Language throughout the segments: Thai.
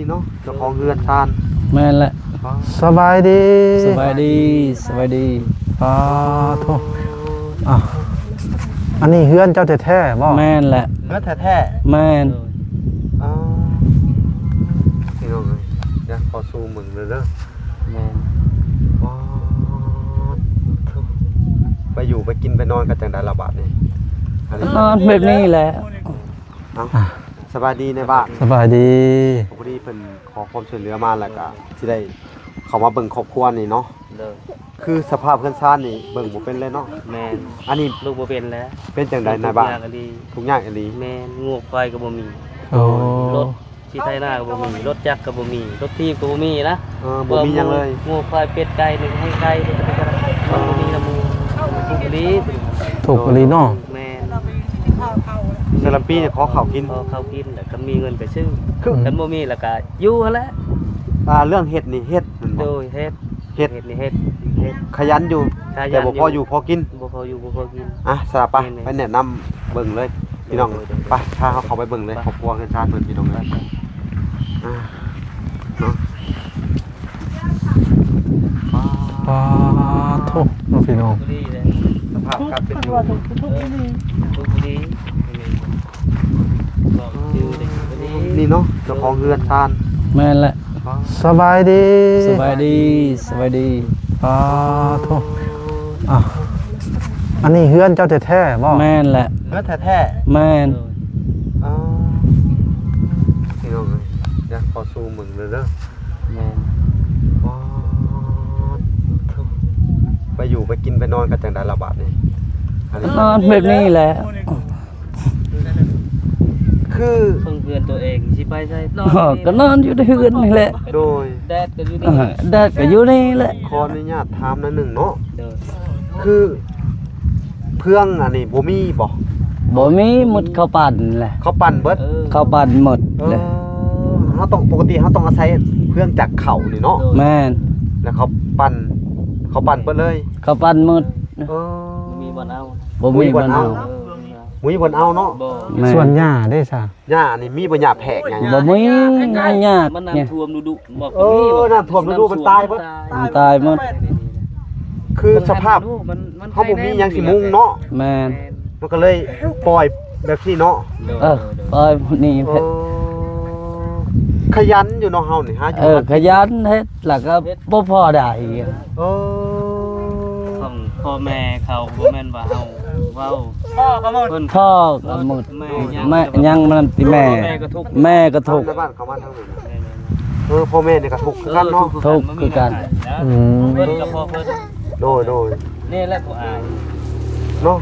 เนาะเจ้าของเรือนชาน แม่นแหละ สบายดี สบายดีสบายดี โทษอ่ะอันนี้เฮือนเจ้าแท้ๆบ่ แม่นแหละ เรือนแท้ แม่น ๆอ๋อพี่น้องเอ้ยเดี๋ยวขอซูมมึงเลยเด้อ แม่น ว้าวทุไปอยู่ไปกินไปนอนกันจังได๋ละบาดนี่อันนี้ นอนแบบนี้แหละ เอ้าสบายดีในบ้าน สบายดี พอดีเพิ่นขอความช่วยเหลือมาแล้วก็สิได้เข้ามาเบิ่งครอบครัวนี่เนาะ เด้อ คือสภาพเพื่อนซ่านนี่เบิ่งบ่เป็นเลยเนาะ แม่น อันนี้ ลูกบ่เป็นแล้ว เป็นจังไดในบ้าน ทุกอย่างก็ดี ทุกอย่างอีหลี แม่นงูไฟก็บ่มี โอ้ รถที่ไทยนาก็บ่มีรถจักรก็บ่มีรถทีบก็บ่มีนะ บ่มีหยังเลย งูไฟเป็ดไก่นี่ให้ไก่นี่ก็บ่มีละมูทุกดี ถูกลีเนาะ แม่น เซลัมปีเนี่ยขอข้าวกิน พอเขากินแล้วก็มีเงินไปซื้อ คือ คันบ่มีแล้วก็อยู่หั่นแหละ เรื่องเฮ็ดนี่เฮ็ดแม่น โด บ่ ยเฮ็ด เฮ็ด นี่เฮ็ด ขยันอยู่ ขยัน แต่บ่พออยู่พอกิน บ่พออยู่บ่พอกิน สลับไป แม่นๆ ไปแนะนำเบิ่งเลยพี่น้อง โดยๆ ไปพาเขาเข้าไปเบิ่งเลย ไป ครอบครัวเพื่อนซ่านเพิ่นพี่น้องเลยเนาะ ปาโทษน้องพี่น้อง บุรีเลย สภาพการเป็นอยู่ บุรีบอกชื่อเลยบุรี นี่เนาะเจ้าของเรือนชาน แม่นแหละ สบายดี สบายดีสบายดี โทษอ่ะอันนี้เฮือนเจ้าแท้ๆบ่ แม่นแหละ เรือนแท้ แม่น ๆอ๋อพี่น้องเอ้ยเดี๋ยวขอซูมมึงเลยเด้อ แม่น ว้าวทุไปอยู่ไปกินไปนอนกันจังได๋ละบาดนี่อันนี้ นอนแบบนี้แหละ คือ เพิ่งเพื่อนตัวเองสิไปใช่ก็นอนอยู่ในเฮือนนี่แหละ โดย แดดก็อยู่นี่แดดก็อยู่นี่แหละ ขออนุญาตถามหนิดนึงเนาะ เด้อ คือเพื่องอันนี้บ่มีบ่ บ่มีหมดข้าวปั่นแหละ เขาปั่นเบิด ข้าวปั่นหมด เอ เล อย เฮาต้องปกติเฮาต้องอาศัยเครื่องจักรเข่านี่เนาะ แม่น แล้วเขาปั่นเบิดเลย ข้าวปั่นหมด เออ มีบ่เอาบ่มีบ่เอา มุ้ยเพิ่นเอาเนาะ บ่ ส่วนหญ้าได้ซะ หญ้านี่มีบ่หญ้าแพกหยัง บ่มียากมันน้ำท่วมดุๆบอก เออน้ำท่วมฤดูมันตายเบิด มันตายหมด คือสภาพเฮาบ่มีหยังสิมุงเนาะ แม่น มันก็เลยปล่อยแบบนี้เนาะ ปล่อยพวกนี้ เออขยันอยู่เนาะเฮานี่หาอยู่ ขยันเฮ็ดแล้วก็บ่พอได้อีก เออ ของพ่อแม่เขาบ่แม่นว่าเฮาเว้าพ่อก็หมดพ่อก็หมดแม่ยังมันติแม่แม่ก็ทุกข์ ในบ้านเขามาทางนี้พ่อแม่นี่ก็ทุกข์คือกันเนาะ ทุกข์คือกัน อืม เพิ่นก็พอเพิ่น โดย นี่แหละผู้อาย เนาะ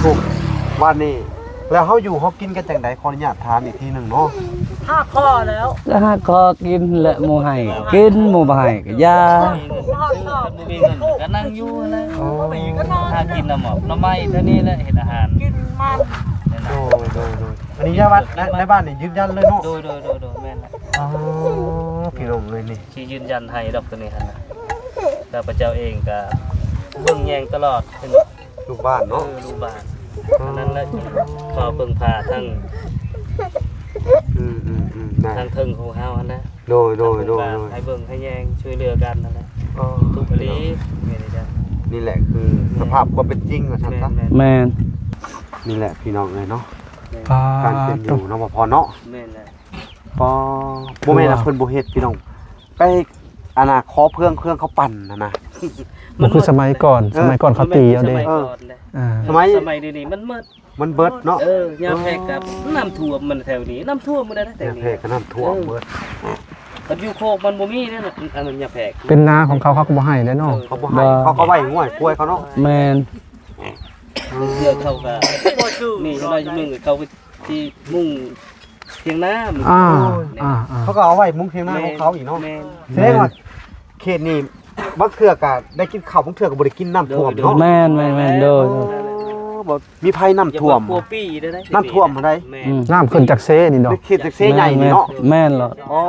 ทุกข์วันนี้แล้วเฮาอยู่เฮากินกันจังได๋ขออนุญาตถามอีกทีหนึงเนาะ ก็หาขอกินและหมู่ให้กินหมู่บ่ให้ก็ยาก็นั่งอยู่นั่นถ้ากินน้ำหมอกน้ำไม้เท่านี้แหละเฮ็ดอาหาร โดยอันนี้ย่าวัดในบ้านนี่ยืนยันเลยเนาะ โดยแม่นล่ะ อ๋อพี่น้องเลยนี่ ที่ยืนยันให้ดอกตัวนี้หั่นน่ะข้าพเจ้าเองก็เบิ่งแยงตลอดเป็น ลูกบ้านเนาะ ลูกบ้านอันนั้นแหละขอเบิ่งพาทั้ง ได้ ทางเทิงของเฮาหั่นนะ โดย ให้เบิ่งให้แยงช่วยเหลือกันนั่นแหละ อ๋อ ทุกลีแม่นจ้ะ นี่แหละคือสภาพความเป็นจริงว่าซั่นซะ แม่น นี่แหละพี่น้องเลยเนาะ ปา การเป็นอ โท ยู่ ษ เนาะบ่พอเนาะ แม่นแหละ พอบ่แม่นว่าเพิ่นบ่เฮ็ดพี่น้องไปอนาขอเครื่องเขาปั่นนะ บ่คือสมัยก่อนเขาตีเอาเด้ สมัยก่อนเลย อ่า สมัย เดี๋ยวนี้มันมืด มันเบิดเนาะ ยามแพกกับน้ำท่วมมันแถวนี้น้ำท่วมมันได้แถวนี้ แพกก็น้ำท่วมเบิด มันอยู่โคกมันบ่มีเด้ออันนั้นยาแพก เป็นนาของเขาก็บ่ให้ได้เนาะ เขาบ่ให้เขาก็ไว้ง่วยกล้วยเขาเนาะ แม่นเดี๋ยวเขาก็นี่เขาได้มึงเขาไปที่มุ่งเทียงน้ำ อ่า เขาก็เอาไว้มุ้งเทียงหน้าของเขาอีกเนาะ แม่น แสดงว่าเขตนี้บางเทื่อก็ได้กินข้าวบางเทื่อก็บ่ได้กินน้ำท่วมเนาะ แม่นโดย บ่มีภัยน้ำท่วม ปัวปี้ได้ได้ น้ำท่วมบ่ได้ น้ำขึ้นจากเซนี่ดอก ในเขตจักเซใหญ่นี่เนาะ แม่นหรอ อ๋อ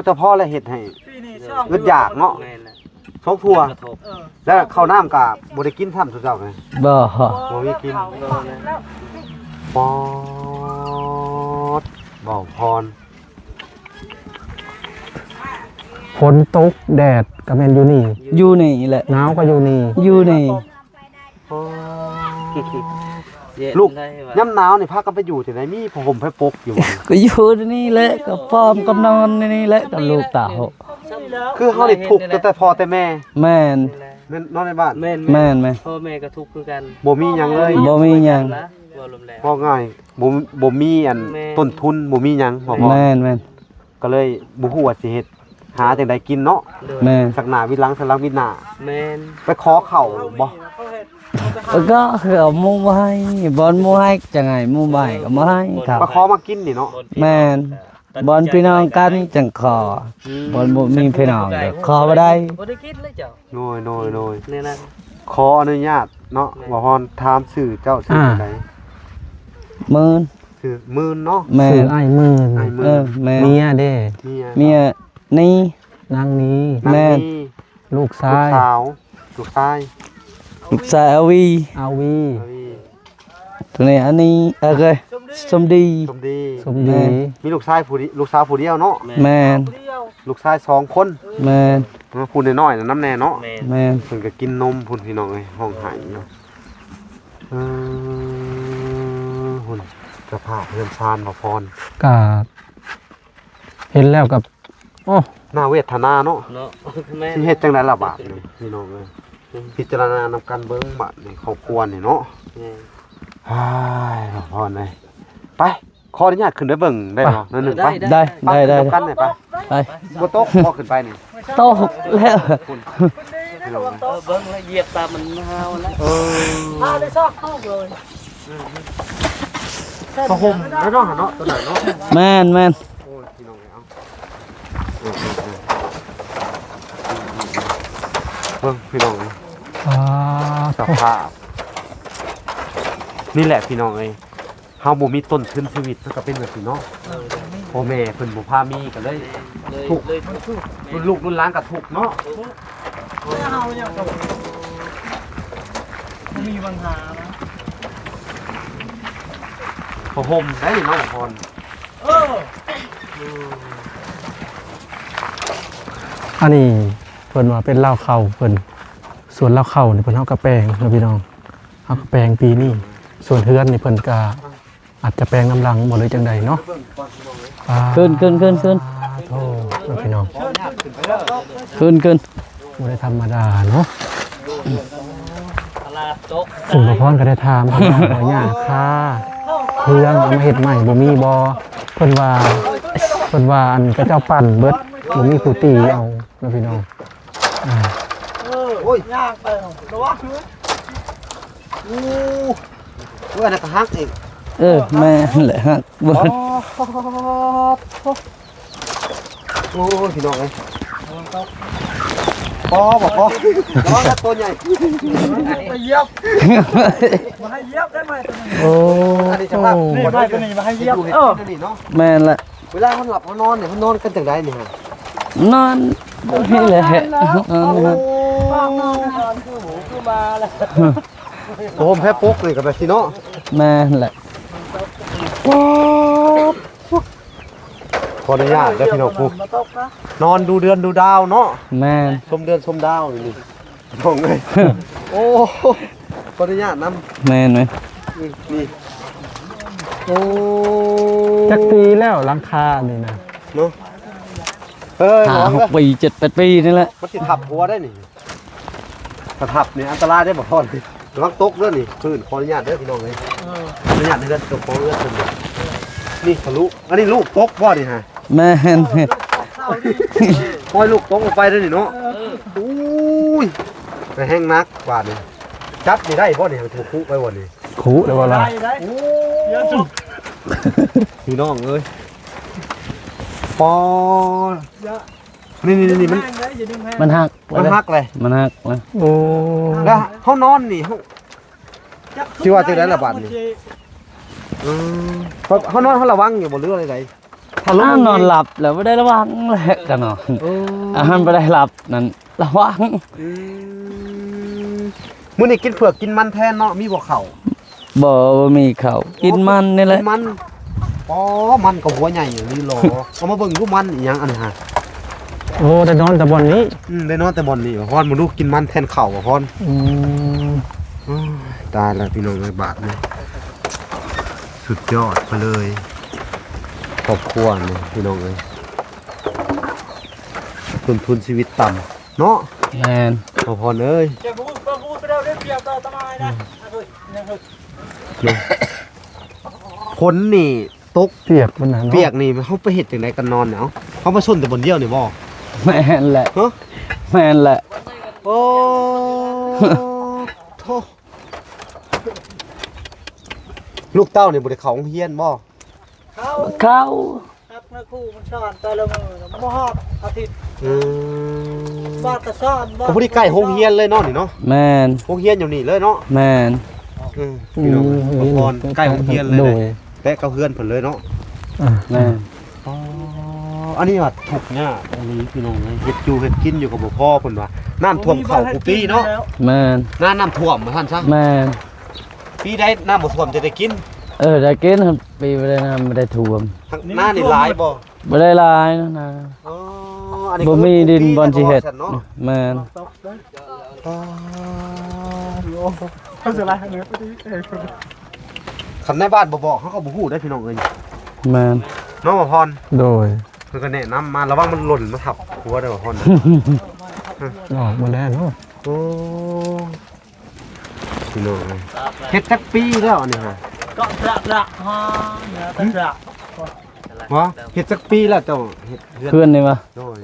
เจ้าพ่อแล้วเฮ็ดให้เงินอยากเนาะ แม่นแหละ สองทั่วแล้วข้าวน้ำก็บ่ได้กินซ้ำซุเจ้าเลย บ่ บ่มีกินปอดบ่พร ฝนตกแดดก็แม่นอยู่นี่ อยู่นี่แหละ หนาวก็อยู่นี่ อยู่นี่ ลูกย่ำหนาวนี่พากันไปอยู่ที่ไหนมีผ้าห่มผ้าปกอยู่บ่ ก็อยู่นี่แหละก็พร้อมกับนอนนี่แหละกับลูกเต่า คือเฮาได้ทุกข์แต่พ่อแต่แม่ แม่น แม่นนอนในบ้าน แม่นไหม พ่อแม่ก็ทุกข์คือกัน บ่มีหยังเลย บ่มีหยัง ละบ่ลมแรง พอง่ายบ่มีอัน แม่ ต้นทุนบ่มีหยังพ่อ แม่นแม่น ก็เลยบ่ฮู้ว่าสิเฮ็ดหาจังไดกินเนาะ แม่น สักหน้าวิหลังสักหลังวิหน้า แม่น ไปขอเข้าบ่ แล้วก็คือเอาหมูไว้บอลหมูให้จังไงหมูใบก็มาให้ครับ ไปขอมากินนี่เนาะ แม่นบอลพี่น้องกันจังขอ บอลบ่มีพี่น้องเด้อขอบ่ได้ บ่ได้คิดเลยเจ้า โน้ย แน่นั้น ขออนุญาตเนาะว่าพรถามชื่อเจ้าชื่อจังได มื่น ชื่อมื่นเนาะ แม่ ชื่อน อ้ายมื่น อ้ายมื่ เออแม่น เมียเด้ เมีย เมียนี่ นางนี้ แม่ นาง น นี่ ลูก ลู ชาก ย สาวลูกชาย ลูกชายอาวี อาวี เอ้ย ตัวนี้อันนี้เอ้ยสมดี สมดี สมดี มีลูกชายผู้ลูกสาวผู้เดียวเนาะ แม่น ลูกชาย2คน แม่น พูดน้อยๆนะน้ำแน่เนาะ แม่น แม่น เพิ่นก็กินนมพุ่นพี่น้องเอ้ยห้องไห้เนาะหุ่นสภาพเรือนชานบ่พร กาเห็นแล้วกับโอ้ น่าเวทนาเนาะ เนาะแม่น สิเฮ็ดจังได๋ล่ะบาดนี่พี่น้องเอ้ยพิจารณานำกันเบิ่งบาดนี่ครอบครัวนี่เนาะ แม่น อ้ายบ่พรเอ้ยไปขออนุญาตขึ้นไปเบิ่งได้บ่นั่นหนึงไป ได้ได้ได้ ไปกันนี่ไป ไป บ่ตกพอขึ้นไปนี่ โตกแล้ว พี่น้องเอ้ย เบิ่งแล้วเหยียบตามมันหาวแล้ว พาได้ซอกเข้าเลยผ้าห่มแล้วเนาะเนาะตัวไหนเนาะ แม่นแม่น โอ้ยพี่น้องเอาเบิ่งพี่น้องเอ้ย อ่า สภาพนี่แหละพี่น้องเอ้ยเฮาบ่มีต้นทุนชีวิตมันก็เป็นแบบนี้เนาะพ่อแม่เพิ่นบ่พามีก็เลย ทุกข์ เลยทุกข์ รุ่นลูกรุ่นหลานก็ทุกข์เนาะ มีปัญหานะ ผ้าห่มได้เนาะพร อันนี้เพิ่นว่าเป็นเหล้าเข้าเพิ่นส่วนเหล้าเข้านี่เพิ่นเฮากระแปลงนะพี่น้องเฮากระแปลงปีนี้ส่วนเฮือนนี่เพิ่นก็อาจจะแปลงน้ำลังบ่เลยจังใดเนาะอ่า ขึ้นขึ้นขึ้นขึ้น โธ่พี่น้อง ขึ้นขึ้น บ่ได้ธรรมดาเนาะ ตลาดโต๊ะ ซึ่งพ่อพรก็ได้ถามเพิ่นว่าบ่ยากค่ะเครื่องเอามาเฮ็ดใหม่บ่มีบ่เพิ่นว่าอันก็เจ้าปั่นเบิดบ่มีผู้ตีเอานะพี่น้องอ่า โอ้ยยากไประวังโอ้ยอันนั้นก็ฮักอีก แม่นแหละฮะเบิด โอ้ยพี่น้องเอ้ยพอบ่พอระวังนะตัวใหญ่ ไปเหยียบมาให้เหยียบได้ไหม โอ้ อันนี้สภาพ นี่ไปตัวนี้มาให้เหยียบ ดูเห็นนี่เนาะ แม่นแหละ เวลาเขาหลับเขานอนเนี่ยเขานอนกันจังไดนี่ฮะ นอนนี่แหละนอนนี่ฮะ คือมาแล้ว โอ้ผมแพ้ปุ๊กนี่กับแบบสิเนาะ แม่นแหละ ขออนุญาตได้อพี่น้องปุ๊กนอนดูเดือนดูดาวเนาะ แม่น ชมเดือนชมดาวอยู่นี่น้องเอ้ยโอ้ขออนุญาตนำ แม่นไหม นี่โอ้ จักปีแล้วหลังคานี่นะ เนาะเฮ้ยน้อง 5 เอ้ย 6 ปี 7 8 ปีนี่แหละ มันสิทับหัวได้นี่ถ้าทับนี่อันตรายได้บ่พอนี่ระวังตกเด้อนี่พื้นขออนุญาตเด้อพี่น้องเอ้ยขออนุญาตเด้อเจ้าของเด้อเพิ่นเด้อนี่ทะลุอันนี้ลูกตกบ่นี่ฮะ แม่น ปล่อยลูกตกลงไปเด้อนี่เนาะอุ้ยไปแห้งนักบาดนี่จับนี่ได้บ่นี่ให้ถูกคุไปบ่นี่ คุได้บ่ล่ะ โอ้พี่น้องเอ้ยปอนี่มัน มันหัก มันฮักเลย มันหักนะ โอ้ แล้วเฮานอนนี่เฮาสิว่าจังได๋ล่ะบาดนี่เฮานอนเฮาระวังอยู่บ่เรืออะไรใดถ้าลง นอนหลับแล้วไม่ได้ระวังแหละกันเนาะอาหารไม่ได้หลับนั่นระวัง มื้อนี้กินเผือกกินมันแทนเนาะมีบ่ข้าว บ่มีข้าวกินมันนี่แหละ กิมันอ๋อมันก็หัวใหญ่อยู่นี่หรอเอามาเบิ่งดูมันอีหยังอันนี้ฮะ โอ้ได้นอนแต่บอนนี้ ได้นอนแต่บอนนี่บ่พรบ่รู้กินมันแทนข้าวบ่พร อืม ตายแล้วพี่น้องเอ้ยบาทนี่สุดยอดไปเลยครอบครัวนี่พี่น้องเอ้ยต้นทุนชีวิตต่ำเนาะ แม่น บ่พรเอ้ย จะพูดไปเราได้เปรียบต่อตะไม้นะเฮ้ยยังเฮ้ย คนนี่ตก เปียกมันหนาเนาะ เปียกนี่เขาไปเฮ็ดจังไดกันนอนเนี่ยเอ้าเขามาชนแต่บนเดียวนี่บ่ แม่นแหละ ฮะ แม่นแหละ โอ้โธ่ลูกเต้านี่บ่ได้เข้าโรงเรียนบ่ เขา เขา ครับนักครูมันสอนแต่ละมือมหอบอาทิตย์ อืม บ้านก็สอน ก็บ่ได้ใกล้โรงเรียนเลยเนาะนี่เนาะ แม่น โรงเรียนอยู่นี่เลยเนาะ แม่น พี่น้องอุปกรณ์ใกล้โรงเรียนเลย โด นะ แปะกับเพื่อนเพิ่นเลยเนาะ อ่ะ แม่น อ๋ออันนี้ว่าถูกเนี่ยอันนี้พี่น้องเลยเฮ็ดอยู่เฮ็ดกินอยู่กับบ่พ่อเพิ่นว่าน้ำท่วมเข้ากูปีเนาะ แม่น น้ำท่วมมาท่านซะ แม่น ปีใดน้ำบ่ท่วมจะได้กิน ได้กินครับปีบ่ได้นะไม่ได้ท่วม ทางหน้านี่หลายบ่ บ่ได้หลายนะ อ๋ออันนี้ บ่มีดินบ่อนสิเฮ็ด เนาะ แม่น ตกเลย อ๋อ เขาจะไล่เนื้อไปดิ คันในบ้านบ่บอกเขาก็บ่ฮู้ได้พี่น้องเอ้ย แม่น น้องบ่พร โดย เพิ่นก็แนะนำมาระวังมันหล่นมาทับหัวเด้อบ่พร ออกมาแล้วเนาะ โอ้พี่น้องเอ้ยเฮ็ดจักปีแล้วอันนี้ฮะ ก็ละฮะเนื้อตะละ วะเฮ็ดจักปีแล้วเจ้าเฮ็ดเฮือน เพื่อนนี่วะ โดย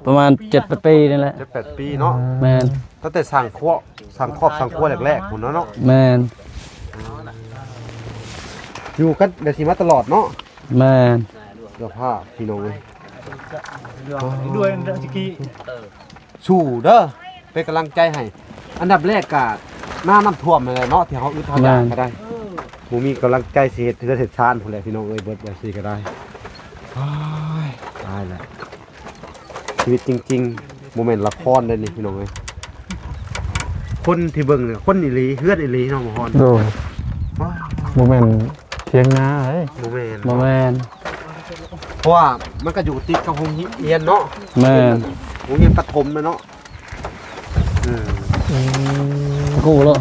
ประมาณ7-8 ปีนี่แหละ จะ8ปีเนาะ แม่น ตั้งแต่สั่งครัวสั่งครอบสั่งครัวแรกๆพุ่นเนาะ แม่น อยู่กันแบบสิมาตลอดเนาะ แม่น เสื้อผ้าพี่น้องเอ้ย ด้วยเรื่องจิกี้ สู้เด้อเป็นกำลังใจให้อันดับแรกก็น้ำท่วมนั่นแหละเนาะที่เฮาอึดเฮาอยากก็ได้บ่มีกำลังใจสิเฮ็ดเทือเฮ็ดชานพุ่นแหละพี่น้องเอ้ยเบิดแบบสิก็ได้อ้ายตายแล้วชีวิตจริงๆบ่แม่นละครเด้อนี่พี่น้องเอ้ยคนที่เบิ่งเนี่ยคนอีหลีเฮือนอีหลีเนาะบ่ฮอน โดย ว้า โมเมนต์เทียงนาเอ้ย บ่แม่น บ่แม่น เพราะว่ามันก็อยู่ติดกับโรงเรียนเนาะ แม่น โรงเรียนประถมนะเนาะอืม กูแล้ว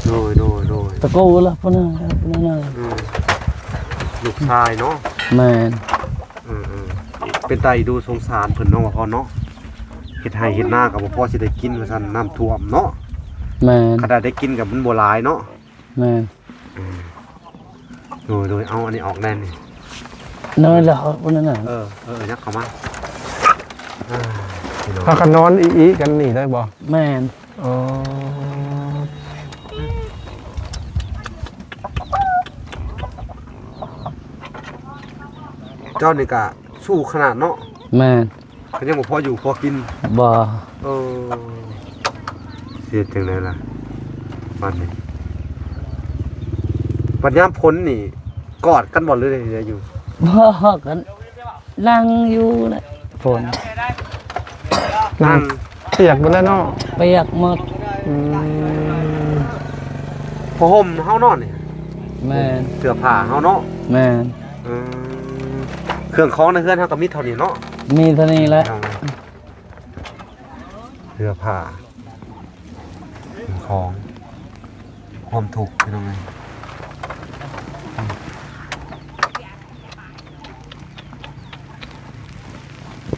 โดย ตะกูแล้วพุ่นน่ะพุ่นน่ะ อืมลูกชายเนาะ แม่น เป็นไตดูสงสารเพิ่นเนาะว่าพอเนาะเฮ็ดให้เฮ็ดหน้ากับบ่พอสิได้กินว่าซั่นน้ำท่วมเนาะ แม่น ขนาดได้กินกับมันบ่หลายเนาะ แม่น โดยเอาอันนี้ออกแน่นี่ น้อยแล้วพุ่นน่ะ ยักเข้ามาพี่น้อง พากันนอนอีกันนี่ได้บ่ แม่น อ๋อ เจ้านี่ก็สู้ขนาดเนาะ แม่น เขายังบ่พออยู่พอกิน บ่ เออเสียจังเลยล่ะวันนี้ปัญญามพ้นนี่กอดกันบ่เลยเนี่ยอยู่ บ่กันนั่งอยู่แหละฝน นั่งเปียกหมดแล้วเนาะ เปียกหมด อืม พอห่มเฮานอนนี่ แม่น เสื้อผ้าเฮาเนาะ แม่น เครื่องของในเฮือนเฮาก็มีเท่านี้เนาะ มีเท่านี้แหละ เสื้อผ้าของความถูกเป็นยังไง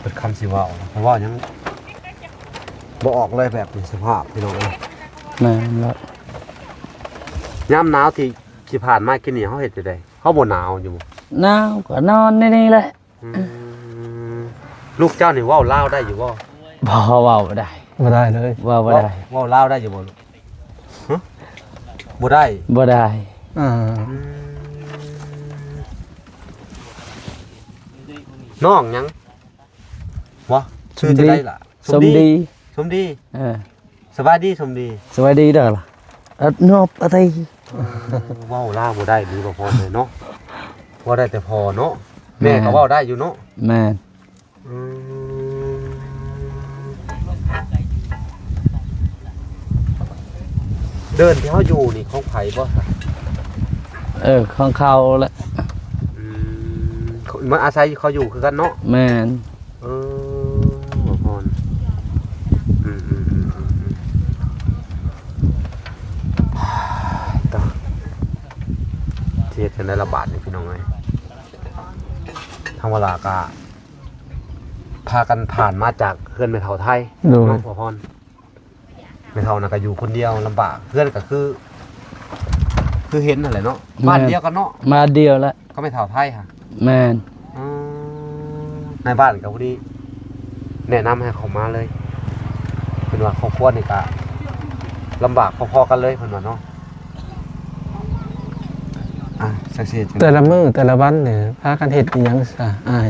เป็นคำสิว่าเพราะว่ายังบ่ออกเลยแบบนี้สภาพพี่น้องเอ้ย แม่นแล้ว ยามหนาวที่ผ่านมากินนี่เฮาเฮ็ดจังได๋เฮาบ่หนาวอยู่บ่ หนาวก็นอนในนี่แหละ ลูกเจ้านี่เว้าลาวได้อยู่บ่ บ่เว้าบ่ได้ บ่ได้เลย เว้าบ่ได้ เว้าลาวได้อยู่บ่ลูกฮะบ่ได้ บ่ได้ อ่า น้องหยังวะชื่อจะได้ล่ะ สมดี สมดี สบายดีเด้อล่ะนอบอะไร เว้าลาวบ่ได้ดีบ่พอเลยเนาะเว้าได้แต่พอเนาะแม่ก็เว้าได้อยู่เนาะ แม่น เดินที่เฮาอยู่นี่ของไผบ่ซะ ของเขาแหละ มาอาศัยเขาอยู่คือกันเนาะ แม่น บ่พรต่อเทียดกันได้ระบาดนี่พี่น้องเอ้ยทางเวลาก็พากันผ่านมาจากเพื่อนแม่เฒ่าไทย โดย น้องพ่อพรแม่เฒ่าน่ะก็อยู่คนเดียวลำบากเพื่อนก็คือเห็นนั่นแหละเนาะบ้านเดียวกันเนาะ มาเดียวละ ก็แม่เฒ่าไทยค่ะ แม่น ในบ้านกับพอดีแนะนำให้เขามาเลยเป็นว่าครอบครัวนี่ก็ลำบากพอๆกันเลยเพิ่นว่าเนาะสักเสียจัง แต่ละมื้อแต่ละวันเนี่ยพากันเฮ็ดอีหยังซะอ้าย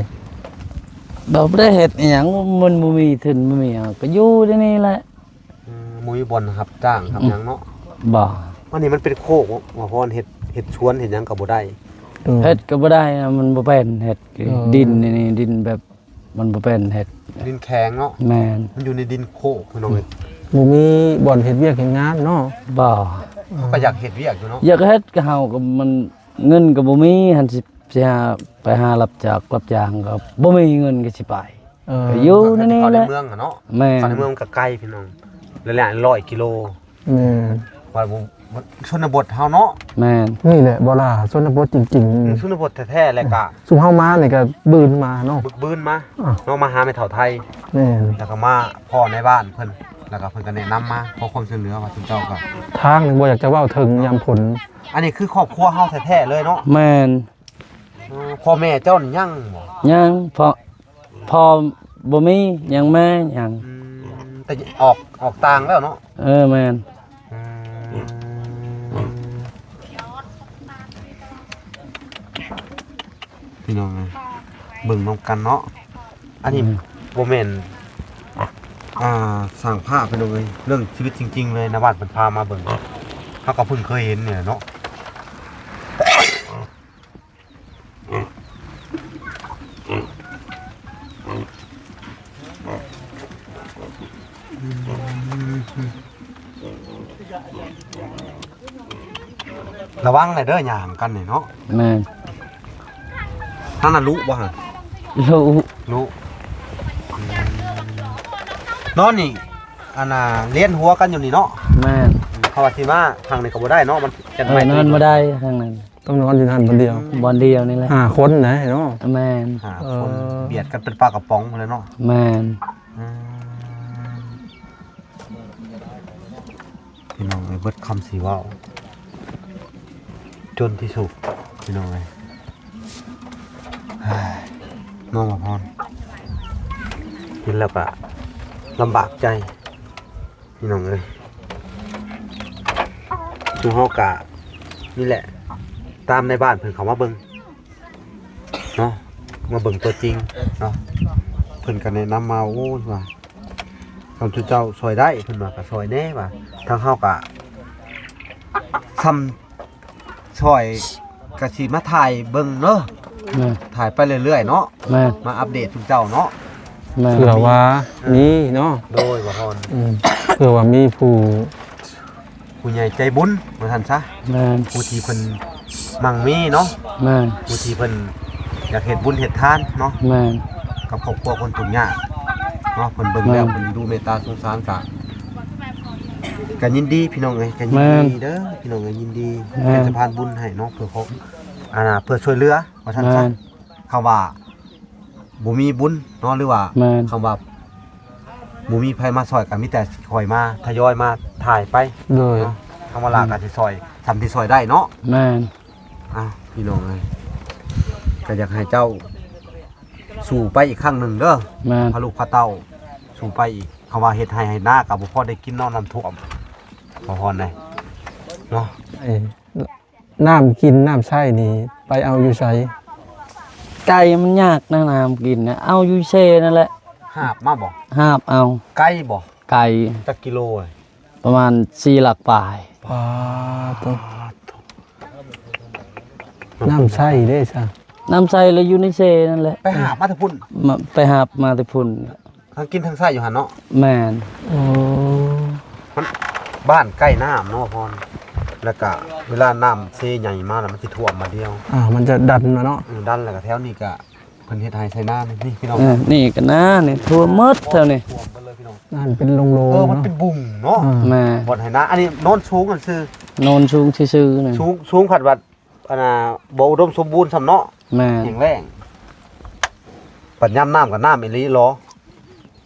บ่ได้เฮ็ดอีหยังมันบ่มีทุนบ่มีหยังก็อยู่ที่นี่แหละ มุ้ยบอลครับจ้างครับหยังเนาะ บ่ วันนี้มันเป็นโคกว่าพรเฮ็ดชวนเฮ็ดหยังก็บ่ได้ เฮ็ดก็บ่ได้นะมันบ่เป็นเฮ็ดดินนี่ดินแบบมันบ่เป็นเฮ็ด ดินแข็งเนาะ แม่น มันอยู่ในดินโคกพี่น้องเอ้ย บ่มีบ่อนเฮ็ดเวียกเฮ็ดงานเนาะ บ่ เขาก็อยากเฮ็ดเวียกอยู่เนาะ อยากเฮ็ดก็เฮาก็มันเงินก็บ่มีหันสิหาไปหารับจ้างก็บ่มีเงินก็สิไปก็อยู่ในนี่ เขา แห ใน ละ เมืองอะเนาะ แม่ เขาใน น เมืองมันก็ไกลพี่น้องระยะ100 กิโล แม่น ว่าชนบทเฮาเนาะ แม่น นี่แหละบ่ล่ะชนบทจริง ชนบทแท้ๆแหละกะ ๆซุมเฮามานี่ก็บืนมาเนาะ บึกบืนมา อ่ะ เนาะมาหาแม่เฒ่าไทย แม่น แล้วก็มาพ่อในบ้านเพิ่นแล้วก็เพิ่นก็แนะนำมาขอความช่วยเหลือว่าทุกเจ้าก็ ทางนี่บ่อยากจะเว้าถึงยามผล อันนี้คือครอบครัวเฮาแท้ๆเลยเนาะ แม่น พ่อแม่เจ้านี่ยังบ่ ยังพอบ่มียังแม่ยัง แต่ออกต่างแล้วเนาะ แม่น พี่น้องเบิ่งนำกันเนาะอันนี้บ่แม่นสร้างภาพพี่น้องเอ้ยเรื่องชีวิตจริงๆเลยนะบ้านเพิ่นพามาเบิ่งเฮาก็เพิ่งเคยเห็นเนี่ยเนาะระวังหน่อยเด้อย่างกันนี่เนาะ แม่น ท่านน่ะรู้บ่ฮะ รู้ นอนนี่อันน่ะเลี้ยนหัวกันอยู่นี่เนาะ แม่น เขาว่าสิมาทางนี้ก็บ่ได้เนาะมันจะ นอนบ่ได้ทางนั้น ต้องนอนอยู่นั่นคนเดียว บ่อนเดียวนี่แหละ 5คนนะเนาะ แม่น หาคนเบียดกันเป็นปลากระป๋องเลยเนาะ แม่น พี่น้องเอ้ยเบิดคำสิเว้าจนที่สุดพี่น้องเอ้ยน้องมาพรเห็นแล้วก็ลำบากใจพี่น้องเอ้ยชูเฮากะนี่แหละตามในบ้านเพิ่นเขามาเบิ่งเนาะมาเบิ่งตัวจริงเนาะเพิ่นก็แนะนำมาโอ้ยว่าคำชูเจ้าซอยได้เพิ่นว่าก็ซอยแน่ว่าทางเฮากะคำซอยกะสิมาถ่ายเบิ่งเนาะ แม่น ถ่ายไปเรื่อยๆเนาะ แม่น มาอัปเดตทุกเจ้าเนาะ แม่น เผื่อว่ามีเนาะ โดยบ่พร เผื่อว่ามีผู้ ผู้ใหญ่ใจบุญว่าซั่นซะ แม่น ผู้ที่เพิ่นมั่งมีเนาะ แม่น ผู้ที่เพิ่นอยากเฮ็ดบุญเฮ็ดทานเนาะ แม่น กับครอบครัวคนทุกข์ยากเนาะเพิ่นเบิ่งแล้วเพิ่นดูเมตตาสงสารก็ยินดีพี่น้องเอ้ยก็ยินดีเด้อพี่น้องเอ้ยยินดีเป็นสะพานบุญให้เนาะเพื่อเขาเพื่อช่วยเหลือว่าซั่น แม่ ซะ น คำว่าบ่มีบุญเนาะหรือว่า แม่น คำว่าบ่มีไผมาซอยก็มีแต่คอยมาทยอยมาถ่ายไป โดย เนาะคำว่าลาก็สิซอยทำที่ซอยได้เนาะ แม่น พี่น้องเอ้ยก็อยากให้เจ้าสู่ไปอีกครั้งหนึ่งเด้อ แม่น พาลูกพาเต้าสู่ไปอีกคำว่าเฮ็ดให้หน้ากับบ่พอได้กินเนอนน้ำท่วมบ่พอได้เนาะ ไอ้น้ำกินน้ำใช้นี่ไปเอาอยู่ไส ไก่มันยากนะน้ำกินนะเอาอยู่เซนั่นแหละ หาบมาบ่ หาบเอา ไก่บ่ ไก่ จักกิโลเอ้ย ประมาณ4หลักปลาย ปาตัวน้ำใช้เด้ซะ น้ำใสแล้วอยู่ในเซนั่นแหละ ไปหาบมาแต่พุ่น ไปหาบมาแต่พุ่น ทั้งกินทั้งใส่อยู่หั่นเนาะ แม่น อ๋อ มันบ้านใกล้น้ำเนาะพรแล้วก็เวลาน้ำเซใหญ่มาแล้วมันสิท่วมมาเดียว มันจะดันมาเนาะ ดันแล้วก็แถวนี้ก็ พิ่นเฮ็ดให้ใส่หน้านี่พี่น้อง นี่ก็นะนี่ทั่วหมดเท่านี้ ท่วมกันเลยพี่น้อง นั่นเป็นโลง มัน เนาะ เป็นบุ่งเนาะ แม่ บ่ให้นะอันนี้โน้นสูงกันซื่อ โนนสูงซื่อๆนี่ สูงผัดวัดอันน่ะบ่อุดมสมบูรณ์ซำเนาะ แม่ แข็งแรงปัญญามน้ำกับน้ำอีหลีหรอ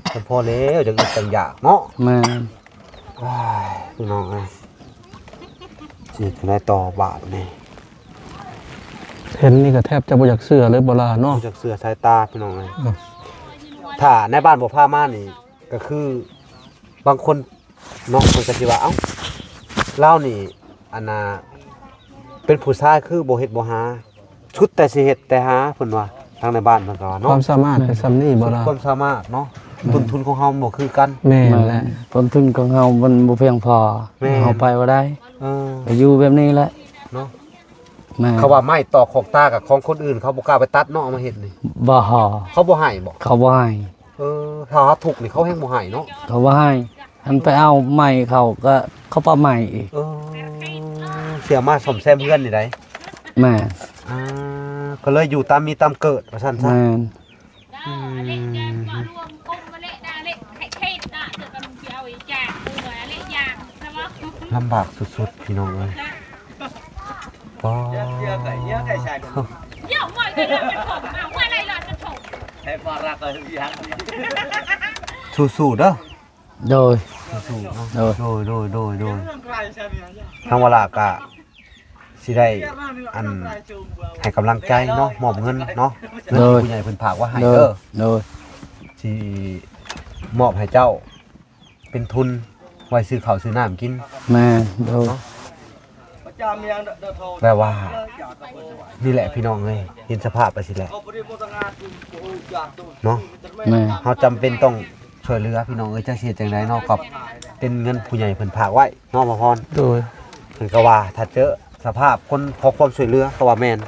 แต่พอแล้วจังอีกจังอยากเนาะ แม่ ว้ายพี่น้องเอ้ยสิขนาดต่อบาทนี่ เห็นนี่ก็แทบจะบ่อยากเชื่อเลยบ่ล่ะเนาะ จากเสือสายตาพี่น้องเอ้ยถ้าในบ้านบ่พามานี่ก็คือบางคนเนาะเพิ่นก็สิว่าเอ้าเล่านี่อันน่ะเป็นผู้ชายคือบ่เฮ็ดบ่หาชุดแต่สิเฮ็ดแต่หาเพิ่นว่าทางในบ้านเพิ่นก็ว่า ค เนาะ วามสามารถเป็นซ้ำนี่บ่ล่ะ ความสามารถเนาะต้นทุนของเฮาบ่คือกัน แม่น แม่ แหละ ต้นทุนของเฮามันบ่เพียงพอ แม่ เฮาไปบ่ได้ เออ ไปอยู่แบบนี้แหละ เนาะ แม่ เขาว่าไม้ตอกของตากับของคนอื่นเขาบ่กล้าไปตัดเนาะเอามาเฮ็ดนี่ บ่ห่อ เขาบ่ให้บ่ เขาบ่ให้ ถ้าเขาถูกนี่เขาแฮงบ่ให้เนาะ เขาบ่ให้อันไปเอาใหม่เขาก็เขาปาใหม่อีก เสียมาซ่อมแซมเพื่อนนี่ได้ แม่ ก็เลยอยู่ตามมีตามเกิดว่าซั่นซะ แม่น ลำบากสุดๆพี่น้องเอ้ยบ่สู้ๆเด้อ โดย สู้ๆเนาะ โดย โดย เรื่องใครใช่ไหม ทางเวลาก็สิได้อันให้กำลังใจเนาะมอบเงินเนาะเงินที่ผู้ใหญ่เพิ่นฝากว่าให้ โดย เด้อ โดย สิมอบให้เจ้า เป็นทุนไว้ซื้อข้าวซื้อน้ำกิน แม่โดย ประจำยังเดินโทร แปลว่า นี่แหละพี่น้องเอ้ยเห็นสภาพไปสิแหละ เขาบริโภคงานคุณโอ้ยอยากดู เนาะ แม่ เฮาจำเป็นต้องช่วยเหลือพี่น้องเอ้ยจักสิเฮ็ดจังไดเนาะกับเป็นเงินผู้ใหญ่เพิ่นฝากไว้เนาะบ่พร โดย เพิ่นก็ว่าถ้าเจอสภาพคนขอความช่วยเหลือก็ว่าแม่น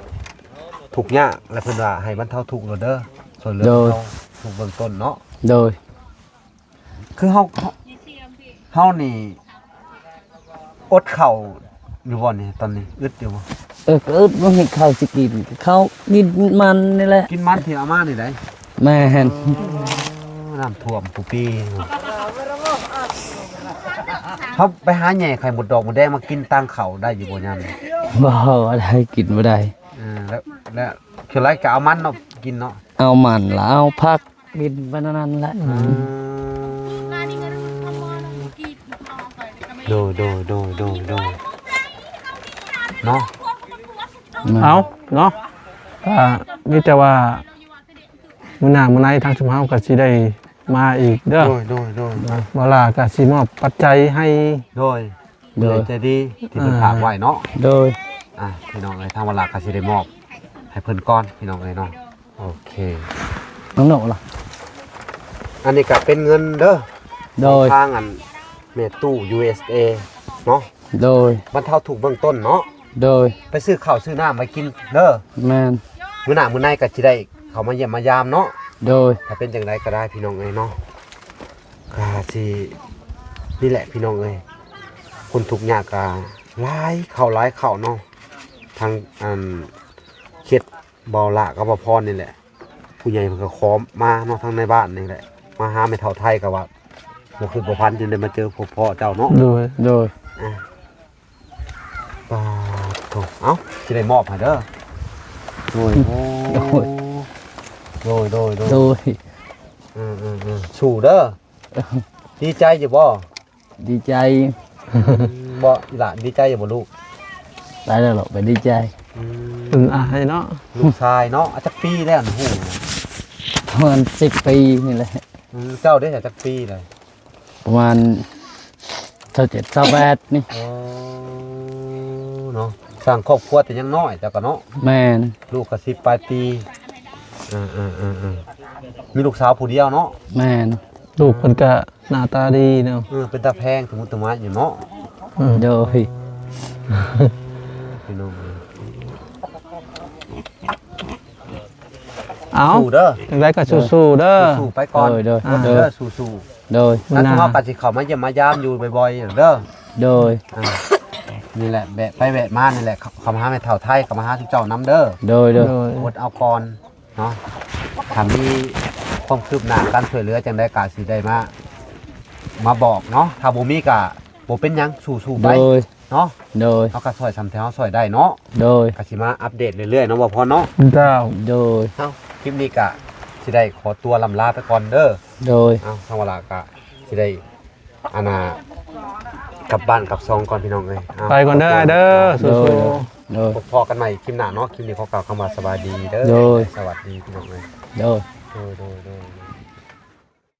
ทุกข์ยากและเพิ่นว่าให้บรรเทาทุกข์โลดเด้อช่วยเหลือเขาทุกเบื้องต้นเนาะ โดย คือเฮานี่อดข้าวอยู่บ่นี่ตอนนี้อึดอยู่บ่ ก็อึดบ่เห็นข้าวสิกินเขากินมันนี่แหละ กินมันที่อาม่านี่ได้ แม่น น้ำท่วมปุปีเขาไปหาแหน่ไข่หมดดอกหมดแดงมากินตังเขาได้อยู่บ่ยามนี้ บ่ได้กินบ่ได้ แล้วคือไรก็เอามันเนาะกินเนาะ เอามันแล้วเอาผักบินไปนั่นแหละ โดเนาะ เอาเนาะก็มีแต่ว่ามื้อหน้ามื้อไหนทางชุมเฮาก็สิได้มาอีกเด้อ โดย บ่ล่ะก็สิมอบปัจจัยให้ โดยใจดีที่เพิ่นฝากไว้เนาะ โดย พี่น้องเอ้ยทางเวลาก็สิได้มอบให้เพิ่นก่อนพี่น้องเอ้ยเนาะโอเค น้องหนูล่ะ อันนี้ก็เป็นเงินเด้อ โดย ทางอันเมตู้ USA เนาะ โดย บรรเทาทุกข์เบื้องต้นเนาะ โดย ไปซื้อข้าวซื้อน้ำมากินเด้อ แม่น มื้อหน้ามื้อในก็สิได้เขามาเยี่ยมมายามเนาะ โดย ถ้าเป็นจังไดก็ได้พี่น้องเอ้ยเนาะก็สินี่แหละพี่น้องเอ้ยคนทุกข์ยากก็หลายเข้าเนาะทางเขตบ่าวละกับบ่พรนี่แหละ ผู้ใหญ่เพิ่นก็ขอมาเนาะทางในบ้านนี่แหละมาหาแม่เฒ่าไทยก็ว่าบ่คือบ่พันจึงได้มาเจอพบพ่อเจ้าเนาะ โดย โดย ปาโถเอ้าสิได้มอบให้เด้อโดยโดย โดย สู้เด้อดีใจอยู่บ่ ดีใจ บ่อีหล่ะดีใจอยู่บ่ลูก ได้แล้วหรอกไปดีใจ อึ้งอายเนาะ ลูกชายเนาะอาจจักปีแล้วนะฮู้ ประมาณ10 ปีนี่แหละ เจ้าได้จักปีเลย ประมาณ27 28นี่ อ๋อเนาะสร้างครอบครัวแต่ยังน้อยเจ้าก็เนาะ แม่น ลูกก็10ปลายปีมีลูกสาวผู้เดียวเนาะ แม่น ลูกเพิ่นก็หน้าตาดีเนาะ เป็นตาแพงสมมุติมาอยู่เนาะ โดย พี่น้อง เอา สู้เด้อ จังไดก็สู้ๆเด้อ สู้ไปก่อน โดย เด้อสู้ โดย ๆนั่นคือว่าก็สิเข้ามาเยี่ยมมายามอยู่บ่อยๆเด้อ โดย นี่แหละแบะไปแบะมานี่แหละเขามาหาแม่เฒ่าไทยเขามาหาทุกเจ้าน้ำเด้อ โดย โดย อดเอาก่อนเนาะ ถ้ามีความคืบหน้าการช่วยเหลือจังได๋ก็สิได้มาบอกเนาะถ้าบ่มีก็บ่เป็นหยังสู้ๆไป โดย เนาะ โดย เฮาก็ช่วยทำแถวช่วยได้เนาะ โดย ก็สิมาอัปเดตเรื่อยๆเนาะบ่พอเนาะ เจ้า โดย เอ้าคลิปนี้ก็สิได้ขอตัวลำลาไปก่อนเด้อ โดย เอ้าทางเวลาก็สิได้กลับบ้านกลับซองก่อนพี่น้องเอ้ยเา ไปก่อนเด้อไอ้เด้อสู้ โดย พบกันใหม่คลิปหน้าเนาะคลิปนี้ขอกล่าวคำว่าสบายดีเด้อ โดย สวัสดีพี่น้องเอ้ย โดย โดย